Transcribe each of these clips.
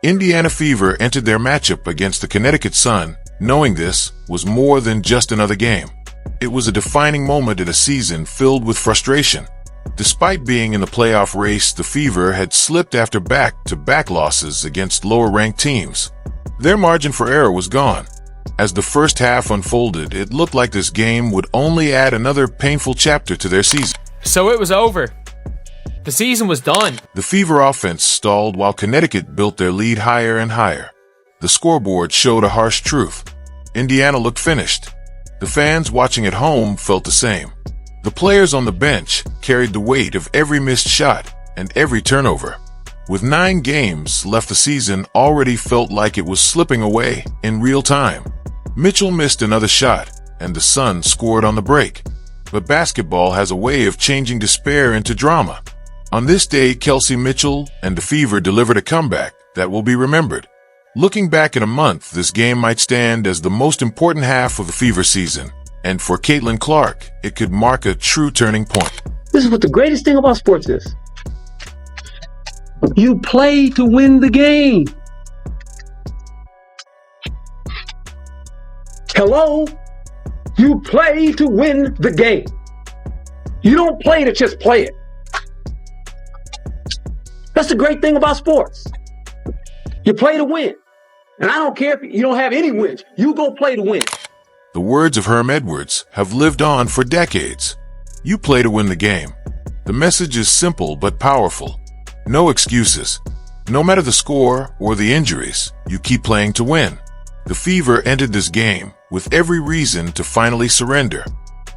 Indiana Fever entered their matchup against the Connecticut Sun, knowing this was more than just another game. It was a defining moment in a season filled with frustration. Despite being in the playoff race, the Fever had slipped after back-to-back losses against lower-ranked teams. Their margin for error was gone. As the first half unfolded, it looked like this game would only add another painful chapter to their season. So it was over. The season was done. The Fever offense stalled while Connecticut built their lead higher and higher. The scoreboard showed a harsh truth. Indiana looked finished. The fans watching at home felt the same. The players on the bench carried the weight of every missed shot and every turnover. With 9 games left, the season already felt like it was slipping away in real time. Mitchell missed another shot, and the Sun scored on the break. But basketball has a way of changing despair into drama. On this day, Kelsey Mitchell and the Fever delivered a comeback that will be remembered. Looking back in a month, this game might stand as the most important half of the Fever season. And for Caitlin Clark, it could mark a true turning point. This is what the greatest thing about sports is. You play to win the game. Hello? You play to win the game. You don't play to just play it. That's the great thing about sports. You play to win. And I don't care if you don't have any wins. You go play to win. The words of Herm Edwards have lived on for decades. You play to win the game. The message is simple but powerful. No excuses. No matter the score or the injuries, you keep playing to win. The Fever entered this game with every reason to finally surrender.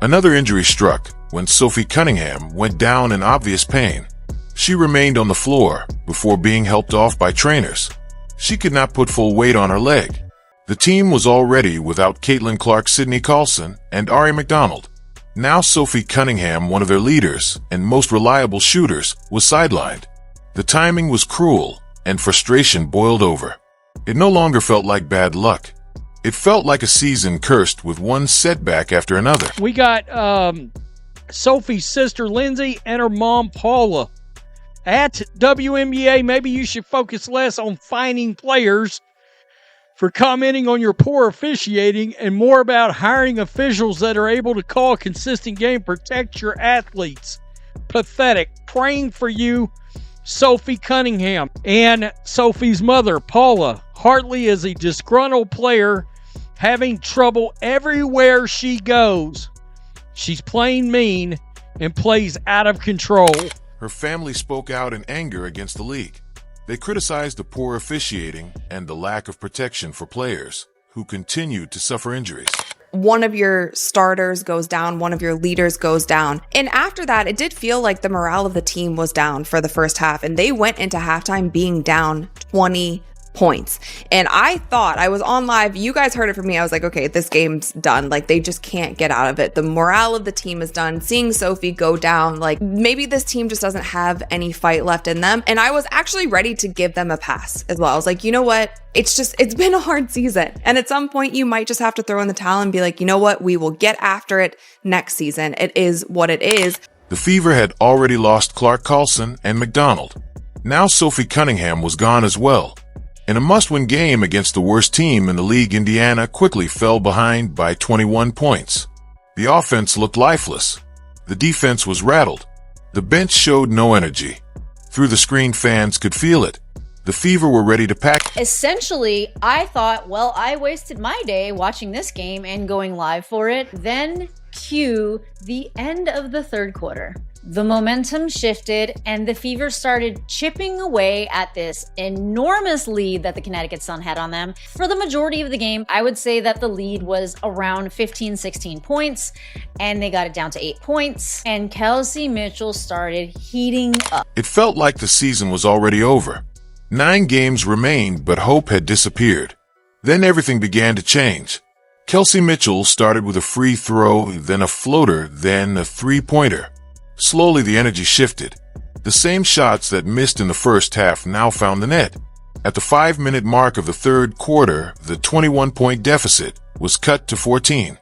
Another injury struck when Sophie Cunningham went down in obvious pain. She remained on the floor before being helped off by trainers. She could not put full weight on her leg. The team was already without Caitlin Clark, Sydney Carlson, and Ari McDonald. Now Sophie Cunningham, one of their leaders and most reliable shooters, was sidelined. The timing was cruel, and frustration boiled over. It no longer felt like bad luck. It felt like a season cursed with one setback after another. We got Sophie's sister Lindsay and her mom Paula. At WNBA, maybe you should focus less on fining players for commenting on your poor officiating and more about hiring officials that are able to call a consistent game, protect your athletes. Pathetic. Praying for you, Sophie Cunningham. And Sophie's mother, Paula. Hartley is a disgruntled player having trouble everywhere she goes. She's playing mean and plays out of control. Her family spoke out in anger against the league. They criticized the poor officiating and the lack of protection for players who continued to suffer injuries. One of your starters goes down, one of your leaders goes down. And after that, it did feel like the morale of the team was down for the first half, and they went into halftime being down 20 points. And I thought, I was on live, you guys heard it from me, I was like, okay, this game's done. Like, they just can't get out of it. The morale of the team is done. Seeing Sophie go down, like, maybe this team just doesn't have any fight left in them. And I was actually ready to give them a pass as well. I was like, you know what? It's been a hard season. And at some point, you might just have to throw in the towel and be like, you know what? We will get after it next season. It is what it is. The Fever had already lost Clark Carlson and McDonald. Now Sophie Cunningham was gone as well. In a must-win game against the worst team in the league, Indiana quickly fell behind by 21 points. The offense looked lifeless. The defense was rattled. The bench showed no energy. Through the screen, fans could feel it. The Fever were ready to pack. Essentially, I thought, well, I wasted my day watching this game and going live for it. Then cue the end of the third quarter. The momentum shifted and the Fever started chipping away at this enormous lead that the Connecticut Sun had on them. For the majority of the game, I would say that the lead was around 15, 16 points, and they got it down to 8 points, and Kelsey Mitchell started heating up. It felt like the season was already over. 9 games remained, but hope had disappeared. Then everything began to change. Kelsey Mitchell started with a free throw, then a floater, then a three-pointer. Slowly, the energy shifted. The same shots that missed in the first half now found the net. At the 5-minute mark of the third quarter, the 21-point deficit was cut to 14.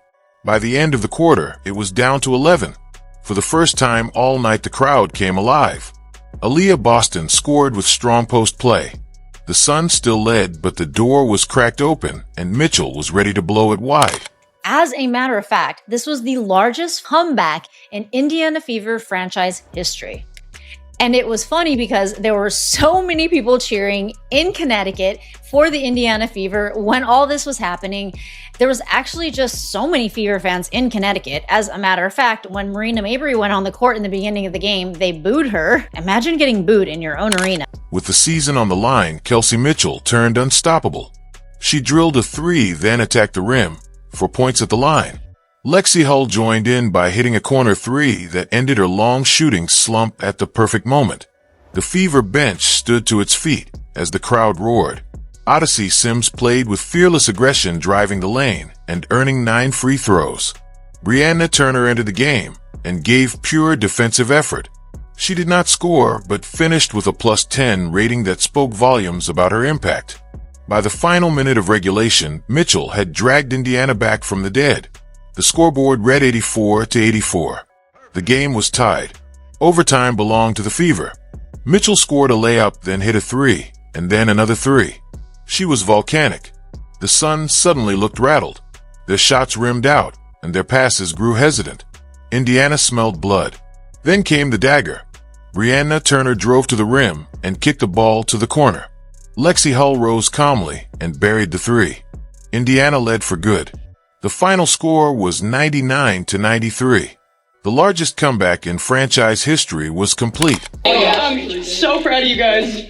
By the end of the quarter, it was down to 11. For the first time all night, the crowd came alive. Aaliyah Boston scored with strong post play. The Sun still led, but the door was cracked open and Mitchell was ready to blow it wide. As a matter of fact, this was the largest comeback in Indiana Fever franchise history. And it was funny because there were so many people cheering in Connecticut for the Indiana Fever when all this was happening. There was actually just so many Fever fans in Connecticut. As a matter of fact, when Marina Mabrey went on the court in the beginning of the game, they booed her. Imagine getting booed in your own arena. With the season on the line, Kelsey Mitchell turned unstoppable. She drilled a three, then attacked the rim for points at the line. Lexi Hull joined in by hitting a corner three that ended her long shooting slump at the perfect moment. The Fever bench stood to its feet as the crowd roared. Odyssey Sims played with fearless aggression, driving the lane and earning 9 free throws. Brianna Turner entered the game and gave pure defensive effort. She did not score, but finished with a +10 rating that spoke volumes about her impact. By the final minute of regulation, Mitchell had dragged Indiana back from the dead. The scoreboard read 84-84. The game was tied. Overtime belonged to the Fever. Mitchell scored a layup, then hit a three, and then another three. She was volcanic. The Sun suddenly looked rattled. Their shots rimmed out, and their passes grew hesitant. Indiana smelled blood. Then came the dagger. Brianna Turner drove to the rim and kicked the ball to the corner. Lexi Hull rose calmly and buried the three. Indiana led for good. The final score was 99-93. The largest comeback in franchise history was complete. Oh yeah, I'm so proud of you guys.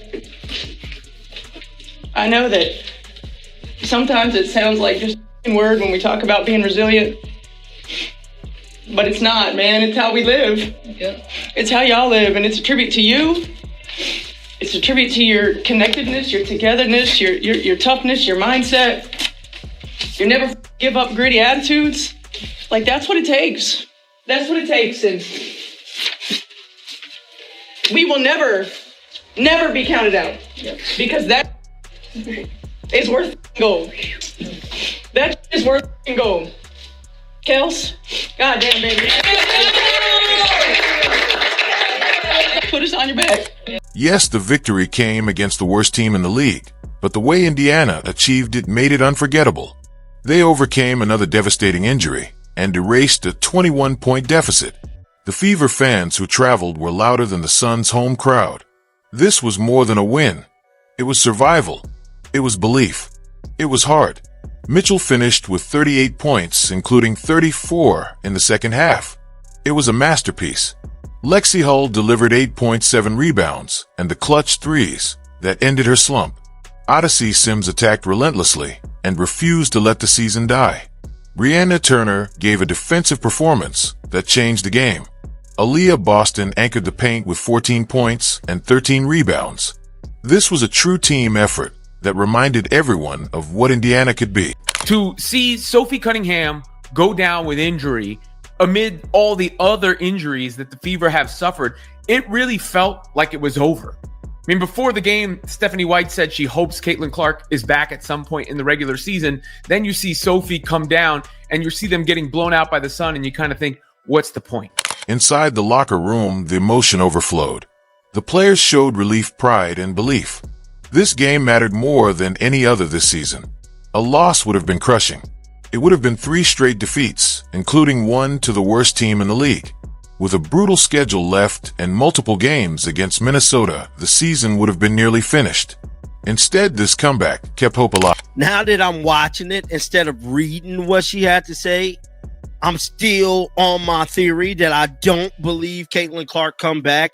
I know that sometimes it sounds like just a word when we talk about being resilient, but it's not, man. It's how we live. Yeah. It's how y'all live, and it's a tribute to you. It's a tribute to your connectedness, your togetherness, your toughness, your mindset. You never give up gritty attitudes. Like, that's what it takes. That's what it takes. And we will never be counted out. Because that is worth gold. That is worth gold. Kels, goddamn, baby. Put us on your back. Yes, the victory came against the worst team in the league, but the way Indiana achieved it made it unforgettable. They overcame another devastating injury and erased a 21-point deficit. The Fever fans who traveled were louder than the Sun's home crowd. This was more than a win. It was survival. It was belief. It was heart. Mitchell finished with 38 points, including 34 in the second half. It was a masterpiece. Lexi Hull delivered 8.7 rebounds and the clutch threes that ended her slump. Odyssey Sims attacked relentlessly and refused to let the season die. Brianna Turner gave a defensive performance that changed the game. Aaliyah Boston anchored the paint with 14 points and 13 rebounds. This was a true team effort that reminded everyone of what Indiana could be. To see Sophie Cunningham go down with injury amid all the other injuries that the Fever have suffered, it really felt like it was over. I mean, before the game, Stephanie White said she hopes Caitlin Clark is back at some point in the regular season. Then you see Sophie come down and you see them getting blown out by the Sun, and you kind of think, what's the point? Inside the locker room, the emotion overflowed. The players showed relief, pride, and belief. This game mattered more than any other this season. A loss would have been crushing. It would have been 3 straight defeats, including one to the worst team in the league. With a brutal schedule left and multiple games against Minnesota, the season would have been nearly finished. Instead, this comeback kept hope alive. Now that I'm watching it, instead of reading what she had to say, I'm still on my theory that I don't believe Caitlin Clark come back.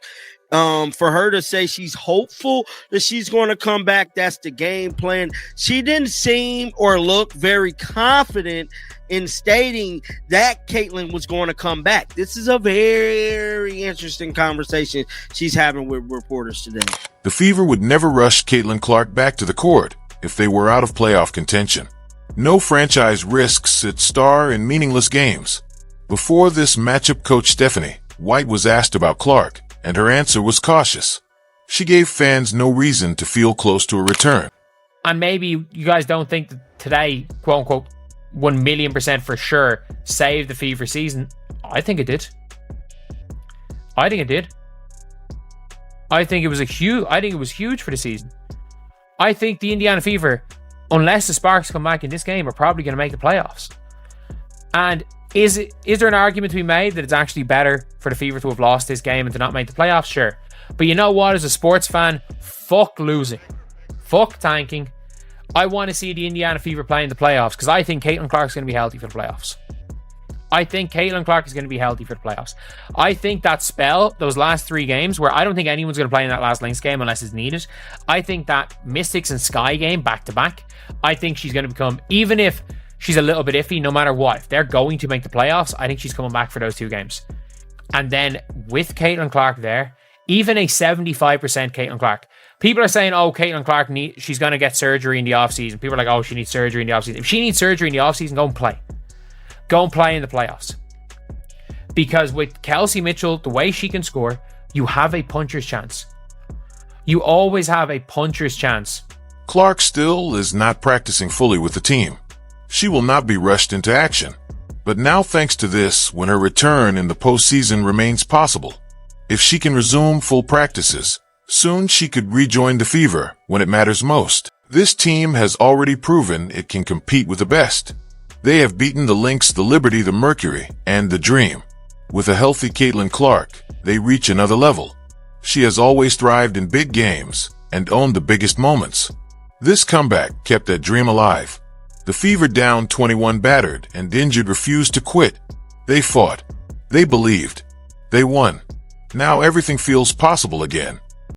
For her to say she's hopeful that she's going to come back, that's the game plan. She didn't seem or look very confident in stating that Caitlin was going to come back. This is a very interesting conversation she's having with reporters today. The Fever would never rush Caitlin Clark back to the court if they were out of playoff contention. No franchise risks its star in meaningless games. Before this matchup, Coach Stephanie White was asked about Clark, and her answer was cautious. She gave fans no reason to feel close to a return. And maybe you guys don't think that today, quote unquote, 1,000,000% for sure saved the Fever season. I think it did. I think it was huge for the season. I think the Indiana Fever, unless the Sparks come back in this game, are probably going to make the playoffs. And is there an argument to be made that it's actually better for the Fever to have lost this game and to not make the playoffs? Sure. But you know what? As a sports fan, fuck losing. Fuck tanking. I want to see the Indiana Fever play in the playoffs because I think Caitlin Clark's going to be healthy for the playoffs. I think Caitlin Clark is going to be healthy for the playoffs. I think that spell, those last 3 games, where I don't think anyone's going to play in that last Lynx game unless it's needed. I think that Mystics and Sky game back to back, I think she's going to become, even if she's a little bit iffy, no matter what, if they're going to make the playoffs, I think she's coming back for those 2 games. And then with Caitlin Clark there, even a 75% Caitlin Clark. People are saying, oh, Caitlin Clark, she's going to get surgery in the offseason. People are like, oh, she needs surgery in the offseason. If she needs surgery in the offseason, go and play. Go and play in the playoffs. Because with Kelsey Mitchell, the way she can score, you have a puncher's chance. You always have a puncher's chance. Clark still is not practicing fully with the team. She will not be rushed into action. But now, thanks to this, when her return in the postseason remains possible. If she can resume full practices, soon she could rejoin the Fever when it matters most. This team has already proven it can compete with the best. They have beaten the Lynx, the Liberty, the Mercury, and the Dream. With a healthy Caitlin Clark, they reach another level. She has always thrived in big games and owned the biggest moments. This comeback kept that dream alive. The Fever, down 21, battered and injured, refused to quit. They fought. They believed. They won. Now everything feels possible again.